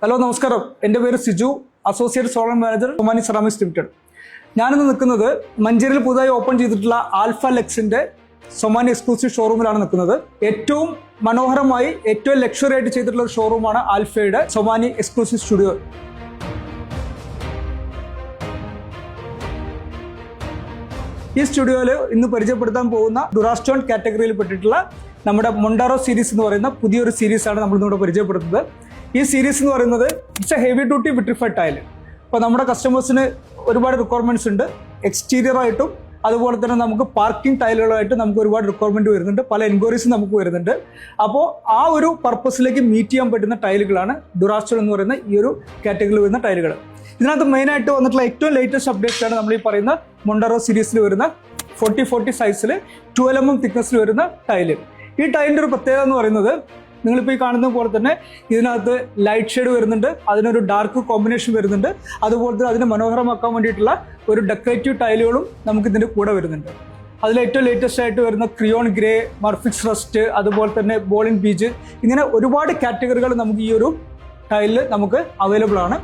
Hello നമസ്കാരം, എൻ്റെ പേര് Siju, associate solar manager Somany ceramics limited. ഞാനിന്ന് നിൽക്കുന്നത് മഞ്ചേരിയിൽ പുതുതായി ഓപ്പൺ ചെയ്തിട്ടുള്ള ആൽഫ ലെക്സിൻ്റെ സൊമാനി എക്സ്ക്ലൂസീവ് ഷോറൂമിലാണ് നിൽക്കുന്നത്. ഏറ്റവും മനോഹരമായി ഏറ്റവും ലക്ഷറി ആയിട്ട് ചെയ്തിട്ടുള്ള ഒരു ഷോറൂമാണ് ആൽഫയുടെ സൊമാനി എക്സ്ക്ലൂസീവ് സ്റ്റുഡിയോ. ഈ സ്റ്റുഡിയോയിൽ ഇന്ന് പരിചയപ്പെടുത്താൻ പോകുന്ന ഡുറാസ്റ്റോൺ കാറ്റഗറിയിൽ പെട്ടിട്ടുള്ള നമ്മുടെ മൊണ്ടാറോ സീരീസ് എന്ന് പറയുന്ന പുതിയൊരു സീരീസാണ് നമ്മൾ ഇന്നിവിടെ പരിചയപ്പെടുത്തുന്നത്. ഈ സീരീസ് എന്ന് പറയുന്നത് it's a heavy duty vitrified tile. അപ്പോൾ നമ്മുടെ കസ്റ്റമേഴ്സിന് ഒരുപാട് റിക്വയർമെൻറ്റ്സ് ഉണ്ട്. എക്സ്റ്റീരിയറായിട്ടും അതുപോലെ തന്നെ നമുക്ക് പാർക്കിംഗ് ടൈലുകളായിട്ട് നമുക്ക് ഒരുപാട് റിക്വയർമെൻറ്റ് വരുന്നുണ്ട്. പല എൻക്വയറീസും നമുക്ക് വരുന്നുണ്ട്. അപ്പോൾ ആ ഒരു പർപ്പസിലേക്ക് മീറ്റ് ചെയ്യാൻ പറ്റുന്ന ടൈലുകളാണ് ഡുറാസ്റ്റോൺ എന്ന് പറയുന്ന ഈ ഒരു കാറ്റഗറിയിൽ വരുന്ന ടൈലുകൾ. ഇതിനകത്ത് മെയിനായിട്ട് വന്നിട്ടുള്ള ഏറ്റവും ലേറ്റസ്റ്റ് അപ്ഡേറ്റ്സ് ആണ് നമ്മൾ ഈ പറയുന്ന മൊണ്ടാറോ സീരീസിൽ വരുന്ന 40-40 സൈസിൽ 12 mm തിക്നെസ്സിൽ വരുന്ന ടൈല്. ഈ ടൈലിൻ്റെ ഒരു പ്രത്യേകത എന്ന് പറയുന്നത് നിങ്ങളിപ്പോൾ ഈ കാണുന്ന പോലെ തന്നെ ഇതിനകത്ത് ലൈറ്റ് ഷെയ്ഡ് വരുന്നുണ്ട്, അതിനൊരു ഡാർക്ക് കോമ്പിനേഷൻ വരുന്നുണ്ട്. അതുപോലെ തന്നെ അതിനെ മനോഹരമാക്കാൻ വേണ്ടിയിട്ടുള്ള ഒരു ഡെക്കറേറ്റീവ് ടൈലുകളും നമുക്ക് ഇതിൻ്റെ കൂടെ വരുന്നുണ്ട്. അതിൽ ഏറ്റവും ലേറ്റസ്റ്റ് ആയിട്ട് വരുന്ന ക്രിയോൺ ഗ്രേ, മർഫിക്സ് റസ്റ്റ്, അതുപോലെ തന്നെ ബോളിൻ ബീച്ച്, ഇങ്ങനെ ഒരുപാട് കാറ്റഗറികൾ നമുക്ക് ഈ ഒരു ടൈലിൽ നമുക്ക് അവൈലബിൾ ആണ്.